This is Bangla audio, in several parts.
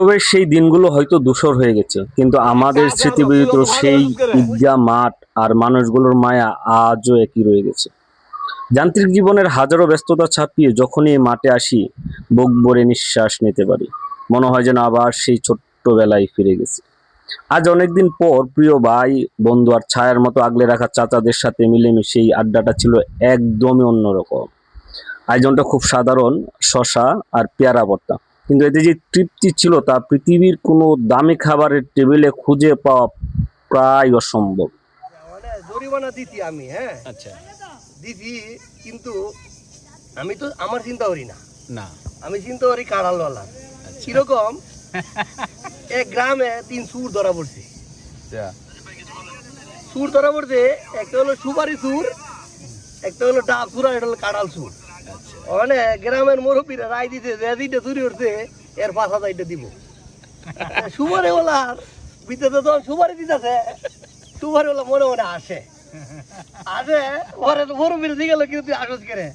তবে সেই দিনগুলো হয়তো ধূসর হয়ে গেছে, কিন্তু আমাদের স্মৃতিবিদিত সেই ঈদগাহ মাঠ আর মানুষগুলোর মায়া আজও একই রয়ে গেছে। যান্ত্রিক জীবনের হাজারো ব্যস্ততা ছাপিয়ে যখনই এই মাঠে আসি, বুক ভরে নিঃশ্বাস নিতে পারি। মনে হয় যেন আবার সেই ছোট্টবেলায় ফিরে গেছি। আজ অনেকদিন পর প্রিয় ভাই, বন্ধু আর ছায়ার মতো আগলে রাখা চাচাদের সাথে মিলেমিশে এই আড্ডাটা ছিল একদমই অন্যরকম। আয়োজনটা খুব সাধারণ, শশা আর পেয়ারা ভর্তা, কিন্তু এতে যে তৃপ্তি ছিল তা পৃথিবীর কোনো দামি খাবারের টেবিলে খুঁজে পাওয়া প্রায় অসম্ভব। মানে জরিমানা দিতি আমি, হ্যাঁ আচ্ছা। দিতি, কিন্তু আমি তো আমার চিন্তা করি না, না। আমি চিন্তা করি কাঁড়ালওয়ালা। কিরকম? এক গ্রামে 3 সুর ধরা পড়ছে। সুর ধরা পড়ছে, একটা হলো সুপারি সুর, একটা হলো ডাব সুর, আর একটা হলো কাঁড়াল সুর। মানে গ্রামের মুরব্বীরা রায় দিতে যে দিতে চুরি করছে এর 5,000 দিব। সুপারি ওলার ভিতরে তো সুপারি দিতেছে, সুপারি ওলা মনে মনে আসে পরে মুরব্বীরা দিয়ে গেল, কিন্তু তুই আসস করে?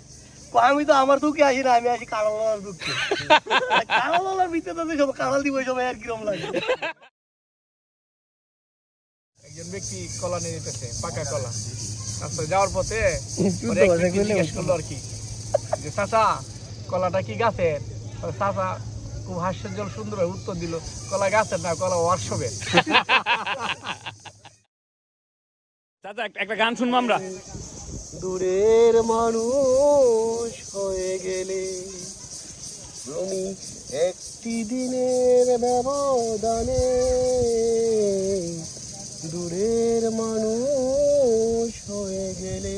আমি তো আমার দুঃখে আসি না, আমি আসি কাঁড়াল দুঃখে। কাঁড়াল ভিতরে সব কাঁড়াল দিব, সবাই আর কিরম লাগে। একজন ব্যক্তি কলা নিয়ে যেতেছে, পাকা কলা। রাস্তা যাওয়ার পথে জিজ্ঞেস করলো আর কি, যে চাচা কলাটা কি গাছের? চাচা খুব হাস্যজ্জ্বল সুন্দর উত্তর দিল, কলা গাছের না, কলা ওয়ার্কশপের। চাচা একটা গান শুনবো আমরা। দূরের মানুষ হয়ে গেলে তুমি একটি দিনের ব্যবধানে, দূরের মানুষ হয়ে গেলে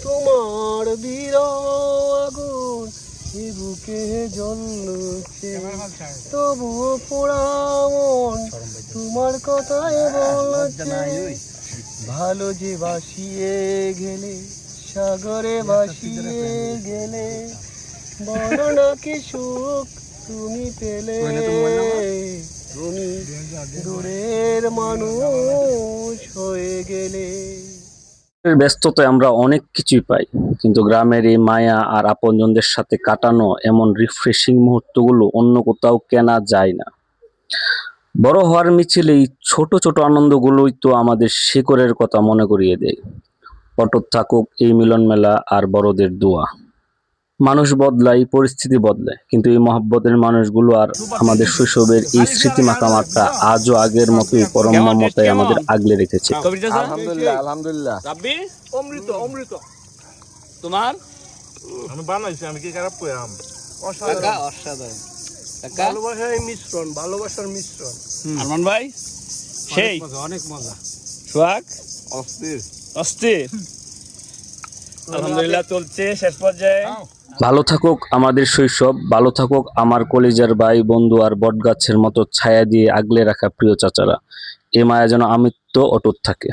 তোমার বিরহ আগুন এ বুকে জ্বলছে, তবুও পোড়া মন তোমার কথায় বলছে। ভালো যে ভাসিয়ে গেলে, সাগরে ভাসিয়ে গেলে, বড় নাকি সুখ তুমি পেলে, তুমি দূরের মানুষ হয়ে গেলে। ব্যস্ততায় আমরা অনেক কিছুই পাই, কিন্তু গ্রামের এই মায়া আর আপনজনদের সাথে কাটানো এমন রিফ্রেশিং মুহূর্তগুলো অন্য কোথাও কেনা যায় না। বড় হওয়ার মিছিলে এই ছোট ছোট আনন্দগুলোই তো আমাদের শিকড়ের কথা মনে করিয়ে দেয়। অটুট থাকুক এই মিলন মেলা আর বড়দের দোয়া। মানুষ বদলায়, পরিস্থিতি বদলায়, কিন্তু এই মহব্বতের মানুষগুলো আর আমাদের শৈশবের এই স্মৃতি মাখা মাঠটা আজও আগের মতোই পরম মমতায় আমাদের আগলে রেখেছে। আলহামদুলিল্লাহ, আলহামদুলিল্লাহ। রাব্বি অমৃত, অমৃত। তোমার আমি বানাইছি, আমি কি খারাপ কইরাম? কাকা অসাধারণ। কাকা ভালোবাসার মিশ্রণ, ভালোবাসার মিশ্রণ। আরমান ভাই সেই অনেক মজা। সোহাগ অস্থির। অস্থির। আলহামদুলিল্লাহ চলছে শেষ পর্যায়ে। ভালো থাকুক আমাদের শৈশব, ভালো থাকুক আমার কলিজার ভাই, বন্ধু আর বটগাছের মতো ছায়া দিয়ে আগলে রাখা প্রিয় চাচারা। এ মায়া যেন আমৃত্য অটুট থাকে।